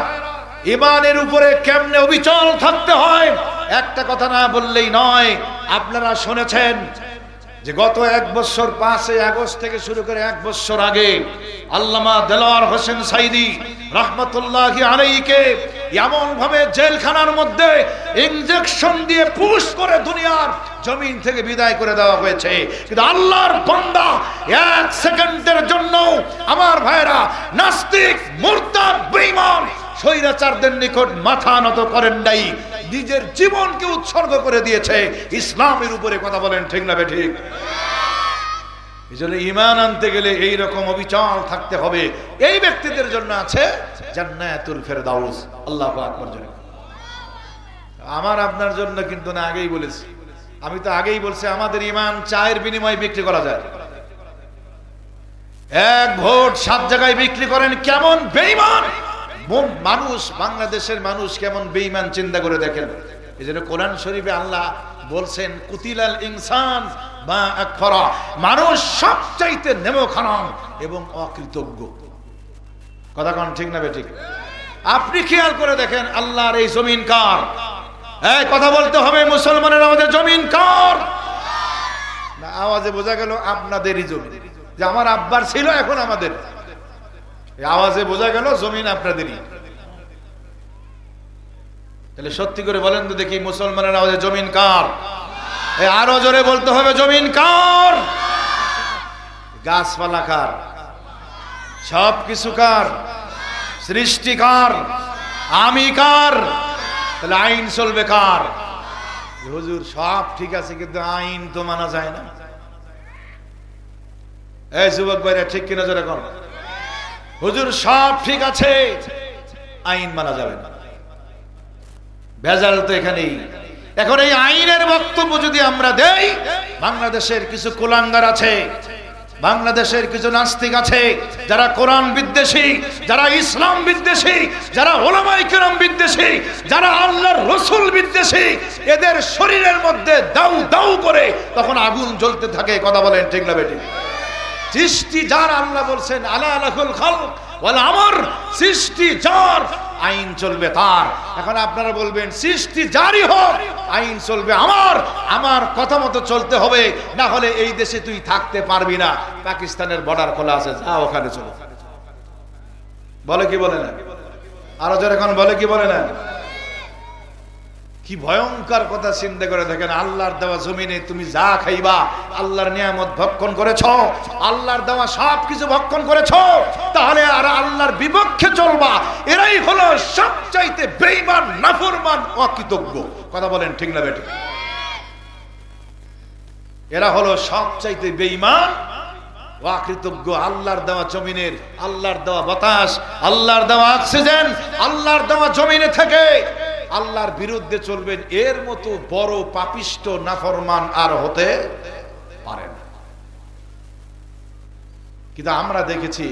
ঈমানের উপরে কেমনে অবিচল থাকতে হয় একটা কথা না বললেই নয়। আপনারা শুনেছেন যে গত 1 বছর 5 আগস্ট থেকে শুরু করে 1 বছর আগে আল্লামা দেলোয়ার হোসেন সাইদি রহমতুল্লাহি আলাইহিকে এমন ভাবে জেলখানার মধ্যে ইনজেকশন দিয়ে পুশ করে দুনিয়ার জমিন থেকে বিদায় করে দেওয়া হয়েছে, কিন্তু আল্লাহর বান্দা এক সেকেন্ডের জন্য আমার ভাইরা নাস্তিক মুরতাদ বেঈমান স্বৈরাচারদের নিকট মাথা নত করেন নাই, নিজের জীবনকে উৎসর্গ করে দিয়েছে ইসলামের উপরে। কথা বলেন ঠিক না বেঠিক? এজন্য ঈমান আনতে গেলে এই রকম অবিচল থাকতে হবে। এই ব্যক্তিদের জন্য আছে জান্নাতুল ফেরদাউস। আল্লাহু আকবার। আমার আপনার জন্য কিন্তু না, আগেই বলেছি, আমি তো আগেই বলছি আমাদের ঈমান চায়ের বিনিময়ে বিক্রি করা যায়। এক ভোট 7 জায়গায় বিক্রি করেন, কেমন বেঈমান মানুষ, বাংলাদেশের মানুষ কেমন বেঈমান চিন্তা করে দেখেন। এজন্য কোরআন শরীফে আল্লাহ বলছেন কুতিলাল ইনসান মা আকফারা, মানুষ সবচাইতে নেমখারাম এবং অকৃতজ্ঞ। কথা কোন ঠিক না বেঠিক? আপনি খেয়াল করে দেখেন আল্লাহর এই জমিন কার? এই কথা বলতে হবে, মুসলমানের আমাদের জমিন কার? না আওয়াজে বোঝা গেল আপনাদেরই জমি, যে আমার আব্বার ছিল এখন আমাদের। আওয়াজে বোঝা গেল জমিন আপনাদেরই। তাহলে সত্যি করে বলেন তো দেখি, মুসলমানের আওয়াজে জমিন কার? আরো জোরে বলতে হবে, জমিন কার? গাছপালা কার? সব কিছু কার? সৃষ্টি কার? আমি কার? তাহলে আইন চলবে কার? হুজুর সব ঠিক আছে কিন্তু আইন তো মানা যায় না। এই যুবক ভাইরা ঠিক কিনা জোরে কর। হুজুর সব ঠিক আছে, আইন মানা যাবে না। ভেজাল তো এখানেই। এখন এই আইনের বক্তব্য যদি আমরা দেই, বাংলাদেশের কিছু কুলাঙ্গার আছে, বাংলাদেশের কিছু নাস্তিক আছে যারা কোরআন বিদ্বেষী, যারা ইসলাম বিদ্বেষী, যারা উলামায়ে কেরাম বিদ্বেষী, যারা আল্লাহর রাসূল বিদ্বেষী, এদের শরীরের মধ্যে দাউ দাউ করে তখন আগুন জ্বলতে থাকে। কথা বলেন ঠিক না বেঠিক? সৃষ্টি যার, আল্লাহ বলছেন আলা লাহুল খালক ওয়াল আমর, সৃষ্টি যার, আইন চলবে তার। এখন আপনারা বলবেন সৃষ্টি জারি হোক, আইন চলবে আমার, আমার কথা মতো চলতে হবে, না হলে এই দেশে তুই থাকতে পারবি না। পাকিস্তানের বর্ডার খোলা আছে, যা ওখানে চলো। বলে কি বলে না? আরো যারা এখন বলে কি বলে না? কি ভয়ঙ্কর কথা চিন্তা করে দেখেন। আল্লাহর দেওয়া জমিনে তুমি যা খাইবা, আল্লাহর নিয়ামত ভক্ষণ করেছ, আল্লাহর দেওয়া সব কিছু ভক্ষণ করেছ, তাহলে আর আল্লাহর বিপক্ষে চলবা। এরাই হলো সবচাইতে বেঈমান, নাফরমান, অকৃতজ্ঞ। কথা বলেন ঠিক না বেঠিক? এরা হলো সবচাইতে বেঈমান, অকৃতজ্ঞ। আল্লাহর দেওয়া জমিনের, আল্লাহর দেওয়া বাতাস, আল্লাহর দেওয়া অক্সিজেন, আল্লাহর দেওয়া জমিনে থেকে আল্লাহর বিরুদ্ধে চলবেন, এর মতো বড় পাপিষ্ট নাফরমান আর হতে পারে না। কিন্তু আমরা দেখেছি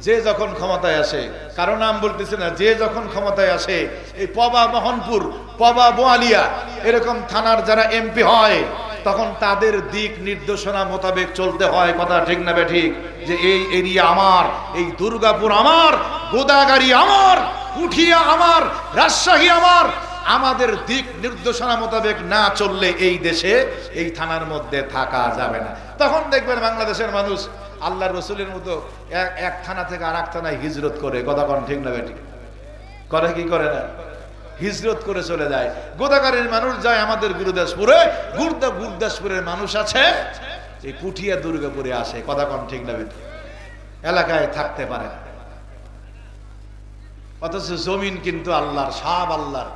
যে যখন ক্ষমতায় আসে, কারো নাম বলতেছে না, যে যখন ক্ষমতায় আসে, এই পবা মোহনপুর, পবা বোয়ালিয়া এরকম থানার যারা এমপি হয়, তখন তাদের দিক নির্দেশনা মোতাবেক চলতে হয়। কথা ঠিক না বেঠিক? যে এই এরিয়া আমার, এই দুর্গাপুর আমার, গোদাগাড়ি আমার, পুঠিয়া আমার, রাজশাহী আমার। আমাদের দিক নির্দেশনা মোতাবেক না চললে এই দেশে, এই থানার মধ্যে থাকা যাবে না। তখন দেখবেন বাংলাদেশের মানুষ আল্লাহর রাসূলের মতো এক থানা থেকে আর এক থানায় হিজরত করে। কথা কোন ঠিক না বেঠিক? করে কি করে না? হিজরত করে চলে যায়। গোদাগাড়ির মানুষ যায় আমাদের গুরুদাসপুরে, গুরুদাসপুরের মানুষ আছে এই পুঠিয়া দুর্গাপুরে আসে। কথা কোন ঠিক না বেঠিক? এলাকায় থাকতে পারে না, অথচ জমিন কিন্তু আল্লাহর, সব আল্লাহর।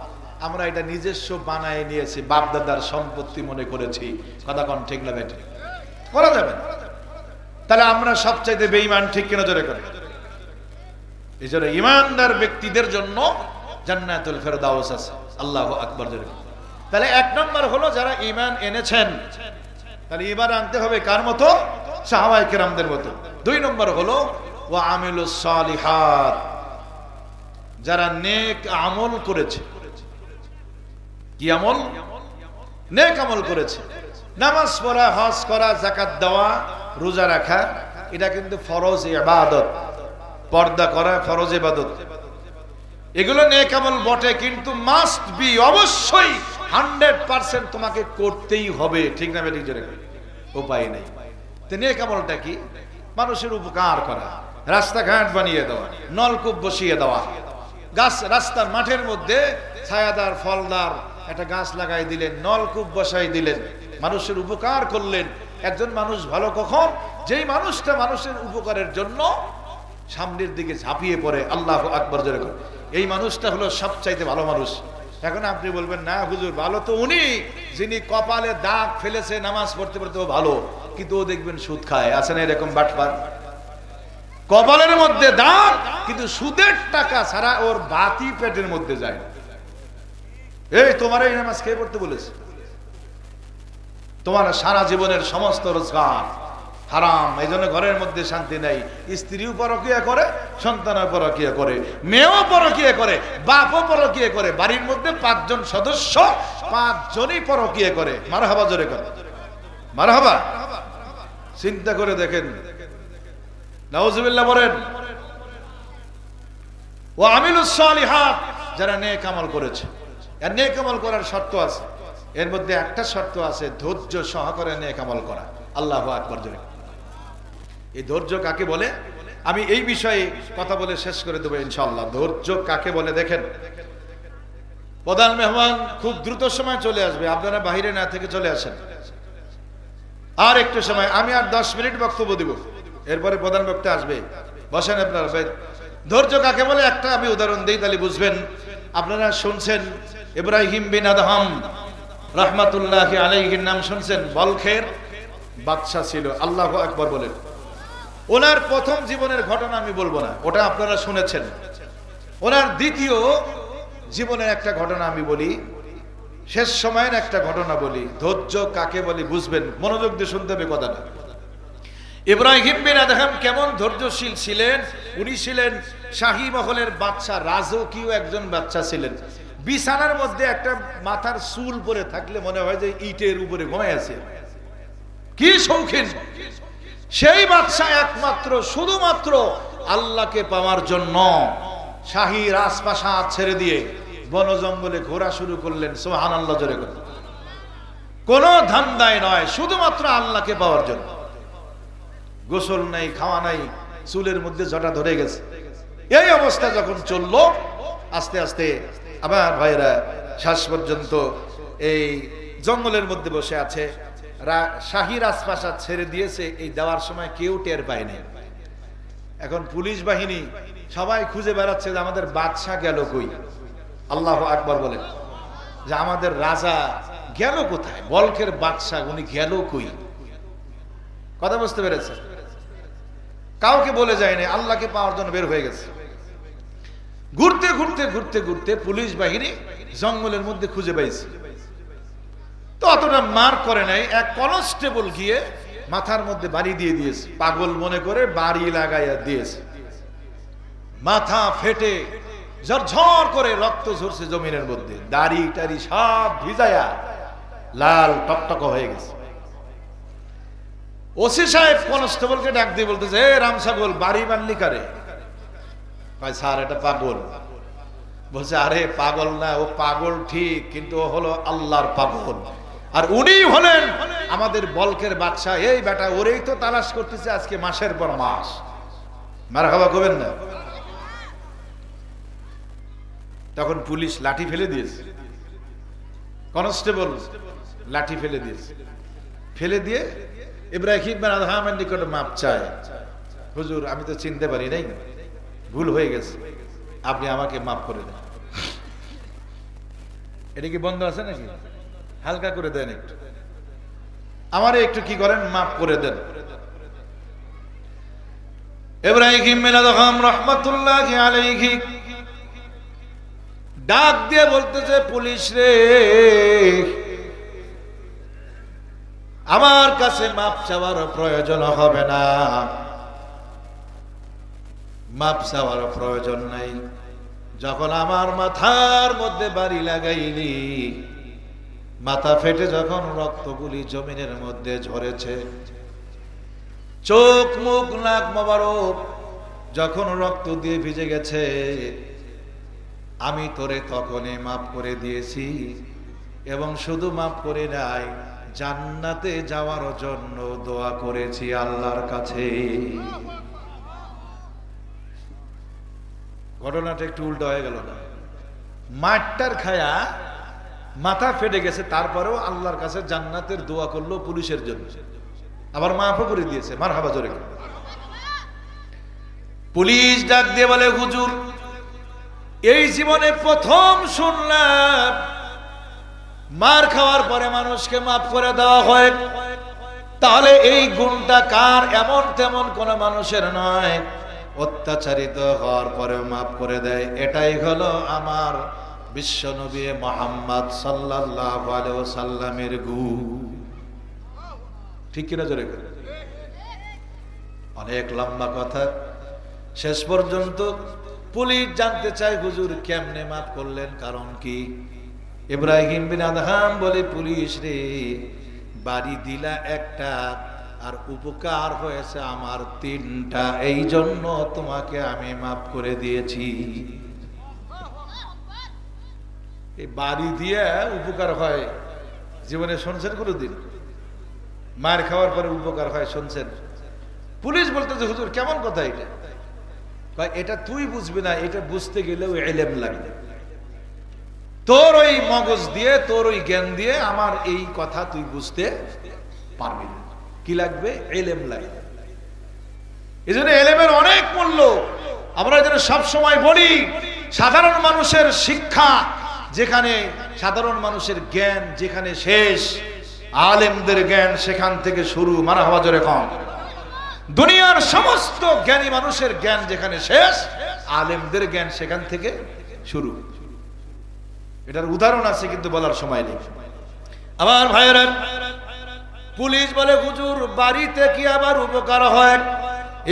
আমরা এটা নিজস্ব বানায় নিয়েছি, বাপদাদার সম্পত্তি মনে করেছি। কথা কোন ঠিক না বেঠিক? করা যাবে না। তাহলে আমরা সবচাইতে বেঈমান, ঠিক কিনা জোরে করে? এই জন্য ঈমানদার ব্যক্তিদের জন্য জান্নাতুল ফেরদাউস আছে। আল্লাহু আকবার জোরে। তাহলে এক নম্বর হলো যারা ঈমান এনেছেন, তাহলে ঈমান আনতে হবে কার মতো? সাহাবায়ে কেরামদের মতো। দুই নম্বর হলো ওয়া আমিলুস সালিহাত, যারা নেক আমল করেছে। কি আমল? নেক আমল করেছে। নামাজ পড়া, হজ করা, যাকাত দেওয়া, রোজা রাখা, এটা কিন্তু ফরজ ইবাদত। পর্দা করা ফরজ ইবাদত, এগুলো নেক আমল বটে, কিন্তু মাস্ট বি, অবশ্যই 100% তোমাকে করতেই হবে। ঠিক না বেঠিক? জোরে, উপায় নেই। তো নেক আমলটা কি? মানুষের উপকার করা, রাস্তাঘাট বানিয়ে দেওয়া, নলকূপ বসিয়ে দেওয়া, গাছ রাস্তার মাঠের মধ্যে ছায়াদার ফলদার একটা গাছ লাগাই দিলেন, নলকূপ বসাই দিলেন, মানুষের উপকার করলেন। একজন মানুষ ভালো কখন? যেই মানুষটা মানুষের উপকারের জন্য সামনের দিকে ঝাঁপিয়ে পড়ে, আল্লাহু আকবার জোরে করে, এই মানুষটা হলো সবচাইতে ভালো মানুষ। এখন আপনি বলবেন না হুজুর, ভালো তো উনি যিনি কপালে দাগ ফেলেছে নামাজ পড়তে পড়তে ও ভালো, কিন্তু ও দেখবেন সুদ খায়। আছে না এরকম বাটপার? কপালের মধ্যে দাগ, কিন্তু সুদের টাকা ছাড়া ওর বাতি পেটের মধ্যে যায়। এই তোমার এই নামাজ কে পড়তে বলেছে? তোমার সারা জীবনের সমস্ত রোজগার হারাম, এই জন্য ঘরের মধ্যে শান্তি নাই। স্ত্রীও পরকিয়া করে, সন্তানও পরকিয়া করে, মেয়েও পরকিয়া করে, বাপও পরকিয়া করে। বাড়ির মধ্যে 5 জন সদস্য, 5 জনই পরকিয়া করে। মারহাবা জোরে করে, মারহাবা। চিন্তা করে দেখেন, নাউজুবিল্লাহ বলেন। ওয়া আমিলুস সালিহাত, যারা নেক আমল করেছে। আর নেক আমল করার শর্ত আছে, এর মধ্যে একটা শর্ত আছে, ধৈর্য সহকারে নেক আমল করা। আল্লাহু আকবার জোরে। এই ধৈর্য কাকে বলে আমি এই বিষয়ে কথা বলে শেষ করে দেবো ইনশাআল্লাহ। ধৈর্য কাকে বলে দেখেন, প্রধান মেহমান খুব দ্রুত সময় চলে আসবে, আপনারা বাইরে না থেকে চলে আসেন। আর একটু সময়, আমি আর 10 মিনিট বক্তব্য দিব, এরপরে প্রধান বক্তা আসবে। বসেন আপনারা। ধৈর্য কাকে বলে একটা আমি উদাহরণ দিই, তাহলে বুঝবেন। আপনারা শুনছেন ইব্রাহিম বিন আদহাম রাহমাতুল্লাহি আলাইহির নাম শুনছেন? বলখের বাদশা ছিল। আল্লাহু আকবার বলেন। ওনার প্রথম জীবনের ঘটনা আমি বলবো না, ওটা আপনারা শুনেছেন। ওনার দ্বিতীয় জীবনের একটা ঘটনা আমি বলি, শেষ সময়ের একটা ঘটনা বলি। ধৈর্য কাকে বলি বুঝবেন, মনোযোগ দিয়ে শুনতে হবে কথাটা। ইব্রাহিম বিন আদহাম কেমন ধৈর্যশীল ছিলেন? উনি ছিলেন শাহী মহলের বাদশা, রাজকীয় একজন বাদশা ছিলেন। বিছানার মধ্যে একটা মাথার চুল পরে থাকলে মনে হয় যে ইটের উপরে ঘুমায় আছে। কি শৌখিন সেই বাদশা! একমাত্র শুধুমাত্র আল্লাহকে পাওয়ার জন্য শাহী রাজপ্রাসাদ ছেড়ে দিয়ে বন জঙ্গলে ঘোরা শুরু করলেন। সুবহানাল্লাহ জোরে করে। কোন ধান্দায় নয়, শুধুমাত্র আল্লাহকে পাওয়ার জন্য। গোসল নাই, খাওয়া নাই, চুলের মধ্যে জটা ধরে গেছে। এই অবস্থা যখন চললো, আস্তে আস্তে আমার ভাইরা শেষ পর্যন্ত এই জঙ্গলের মধ্যে বসে আছে। শাহী রাজপ্রাসাদ ছেড়ে দিয়েছে, এই দেওয়ার সময় কেউ টের পায়নি। এখন পুলিশ বাহিনী সবাই খুঁজে বেড়াচ্ছে যে আমাদের বাদশা গেল কই। আল্লাহু আকবার বলেন, যে আমাদের রাজা গেল কোথায়? বলখের বাদশা উনি গেল কই? কথা বুঝতে পেরেছে? কাউকে বলে যায়নি, আল্লাহকে পাওয়ার জন্য বের হয়ে গেছে। ঘুরতে ঘুরতে ঘুরতে ঘুরতে পুলিশ বাহিনী জঙ্গলের মধ্যে খুঁজে পাইছে। তো অতটা মার করে নাই, এক কনস্টেবল গিয়ে মাথার মধ্যে বাড়ি দিয়ে দিয়েছে, পাগল মনে করে বাড়ি লাগাইয়া দিয়েছে। মাথা ফেটে ঝরঝর করে রক্ত ঝরছে জমিনের মধ্যে, দাড়ি টাড়ি সব ভিজায়া লাল টকটক হয়ে গেছে। ওসি সাহেব কনস্টেবলকে ডাক দিয়ে বলতেছে, এ রামসাগল, বাড়ি বানলি কারে? ভাই স্যার, এটা পাগল। বলছে, আরে পাগল না, ও পাগল ঠিক, কিন্তু ও হলো আল্লাহর পাগল। আর উনি হলেন আমাদের বলখের বাদশা। এই বেটা, ওরেই তো তালাশ করতেছে আজকে মাসের পর মাস। মারহাবা করবেন না? তখন পুলিশ লাঠি ফেলে দিয়েছে, কনস্টেবল লাঠি ফেলে দিয়েছে। ফেলে দিয়ে ইব্রাহিম বিন আদহামের নিকট মাপ চায়, হুজুর আমি তো চিনতে পারি নাই, ভুল হয়ে গেছে, আপনি আমাকে মাফ করে দেন। এটা কি বন্ধ আছে নাকি? হালকা করে দেন একটু, আমারে একটু কি করেন, মাফ করে দেন। ইব্রাহিম বিন আদহাম রাহমাতুল্লাহি আলাইহি ডাক দিয়ে বলতেছে, পুলিশ রে, আমার কাছে মাপ চাওয়ার প্রয়োজন হবে না, মাপ চাওয়ার প্রয়োজন নাই। যখন আমার মাথার মধ্যে বাড়ি লাগাইলি, মাথা ফেটে যখন রক্তগুলি জমিনের মধ্যে ঝরেছে, চোখ মুখ নাক মোবারক যখন রক্ত দিয়ে ভিজে গেছে, আমি তোরে তখনই মাফ করে দিয়েছি। এবং শুধু মাফ করে নাই, জান্নাতে যাওয়ার জন্য দোয়া করেছি আল্লাহর কাছে। ঘটনাটা একটু উল্টো হয়ে গেল না? মাঠটার খায়া মাথা ফেটে গেছে, তারপরেও আল্লাহর কাছে জান্নাতের দোয়া করলো পুলিশের জন্য, আবার মাফও করে দিয়েছে। মারহাবা জোরে। পুলিশ ডাক দিয়ে বলে, হুজুর এই জীবনে প্রথম শুনলাম মার খাওয়ার পরে মানুষকে মাফ করে দেওয়া হয়। তাহলে এই গুণটা কার? এমন তেমন কোন মানুষের নয়, অত্যাচারিত হওয়ার পরেও মাফ করে দেয়। এটাই হলো আমার বিশ্ব নবী মুহাম্মদ সাল্লাল্লাহু আলাইহি ওয়াসাল্লামের গুণ। ঠিক কিনা জোরে? অনেক লম্বা কথা, শেষ পর্যন্ত পুলিশ জানতে চায়, হুজুর কেমনে মাফ করলেন, কারণ কি? ইব্রাহিম বিন আদহাম বলে, পুলিশ রে, বাড়ি দিলা একটা আর উপকার হয়েছে আমার 3টা, এই জন্য তোমাকে আমি মাফ করে দিয়েছি। এই বাড়ি দিয়ে উপকার হয় জীবনে শুনছেন কোনোদিন? মার খাওয়ার পরে উপকার হয় শুনছেন? পুলিশ বলতেছে, হুজুর কেমন কথা এটা? এটা তুই বুঝবি না, এটা বুঝতে গেলেও ইলম লাগবে। তোর ওই মগজ দিয়ে, তোর ওই জ্ঞান দিয়ে আমার এই কথা তুই বুঝতে পারবি না। কি লাগবে? ইলম লাগবে। এই জন্য ইলমের অনেক মূল্য। আমরা যেন সবসময় বলি, সাধারণ মানুষের শিক্ষা যেখানে, সাধারণ মানুষের জ্ঞান যেখানে শেষ, আলেমদের জ্ঞান সেখান থেকে শুরু। মারহাবা জোরে কম। দুনিয়ার সমস্ত জ্ঞানী মানুষের জ্ঞান যেখানে শেষ, আলেমদের জ্ঞান সেখান থেকে শুরু। এটার উদাহরণ আছে কিন্তু বলার সময় নেই। আমার ভাইয়েরা, পুলিশ বলে, হুজুর বাড়িতে কি আবার উপকার হয়?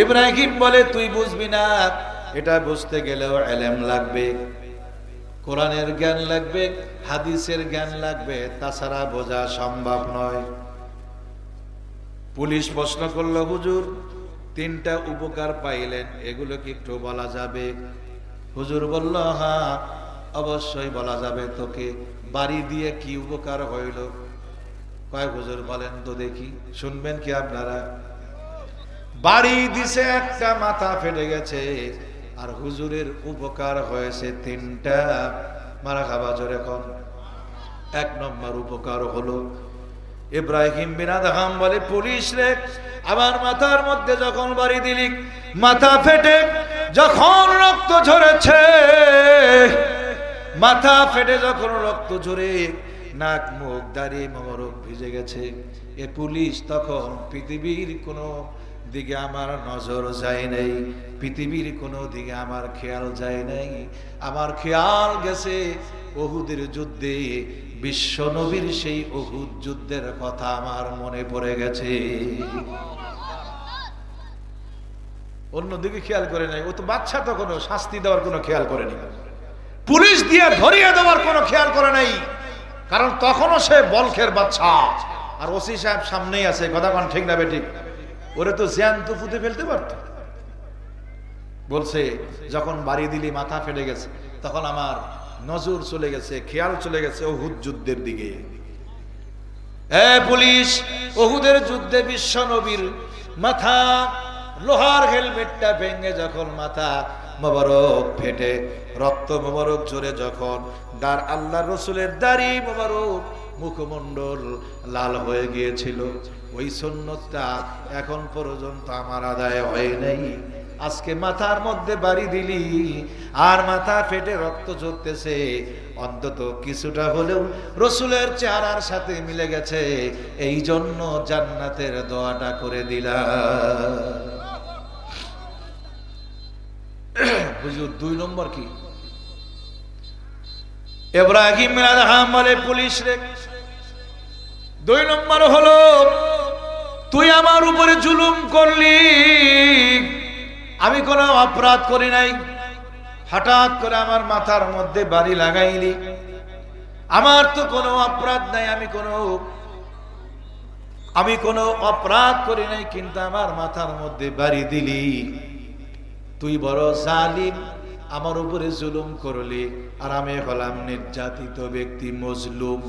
ইব্রাহিম বলে, তুই বুঝবি না, এটা বুঝতে গেলেও ইলম লাগবে, কোরআনের জ্ঞান লাগবে, হাদিসের জ্ঞান লাগবে, তাছাড়া বোঝা সম্ভব নয়। পুলিশ প্রশ্ন করলো, হুজুর 3টা উপকার পাইলেন, এগুলো কি একটু বলা যাবে? হুজুর বলল, হ্যাঁ অবশ্যই বলা যাবে। তোকে বাড়ি দিয়ে কি উপকার হইল? কয়, হুজুর বলেন তো দেখি। শুনবেন কি আপনারা? বাড়ি দিছে একটা, মাথা ফেটে গেছে, আর হুজুরের উপকার হয়েছে 3টা। মারহাবা জোরে কন। 1 নম্বর উপকার হলো, ইব্রাহিম বিন আদহাম বলে, পুলিশ রে, আমার মাথার মধ্যে যখন বাড়ি দিলি, মাথা ফেটে যখন রক্ত ঝরেছে, মাথা ফেটে যখন রক্ত ঝরে নাক মুখ দাড়ি মোবারক ভিজে গেছে, এ পুলিশ তখন পৃথিবীর কোনো দিকে আমার নজর যায় নাই, পৃথিবীর কোনো দিকে আমার খেয়াল যায় নাই। আমার খেয়াল গেছে উহুদের যুদ্ধে, বিশ্ব নবীর সেই উহুদ যুদ্ধের কথা আমার মনে পড়ে গেছে। অন্যদিকে খেয়াল করে নাই। ও তো বাচ্চা, তো কোনো শাস্তি দেওয়ার কোনো খেয়াল করেনি, পুলিশ দিয়ে ধরিয়ে দেওয়ার কোনো খেয়াল করে নাই, কারণ তখনও সে বলখের বাচ্চা। আর ওসি সাহেব সামনেই আছে, কথা কোন ঠিক না বেঠিক? ওরে তো জ্যান্ত পুঁতে ফেলতে পারত। বলছে, যখন বাড়ি দিলি মাথা ফেটে গেছে, তখন আমার নজর চলে গেছে, খেয়াল চলে গেছে উহুদ যুদ্ধের দিকে। পুলিশ, উহুদের যুদ্ধে বিশ্ব নবীর মাথা, লোহার হেলমেটটা ভেঙে যখন মাথা মোবারক ফেটে রক্ত মোবারক ঝরে, যখন দার আল্লাহ রসুলের দাড়ি মোবারক মুখমণ্ডল লাল হয়ে গিয়েছিল, ওই সুন্নতটা এখন পর্যন্ত আমার আদায় হয় নাই। আজকে মাথার মধ্যে বাড়ি দিলি আর মাথা ফেটে রক্ত ঝরতেছে, অন্তত কিছুটা হলেও রসুলের চেহারার সাথে মিলে গেছে, এই জন্য জান্নাতের দোয়াটা করে দিলাম। হুজুর 2 নম্বর কি? ইব্রাহিম বিন আদহাম বলে, পুলিশ রে, 2 নম্বর হলো, তুই আমার উপরে জুলুম করলি, আমি কোনো অপরাধ করি নাই, হঠাৎ করে আমার মাথার মধ্যে বাড়ি লাগাইলি, আমার তো কোনো অপরাধ নাই, আমি কোনো অপরাধ করি নাই, কিন্তু আমার মাথার মধ্যে বাড়ি দিলি, তুই বড় জালিম, আমার উপরে জুলুম করলি, আর আমি হলাম নির্যাতিত ব্যক্তি, মজলুম।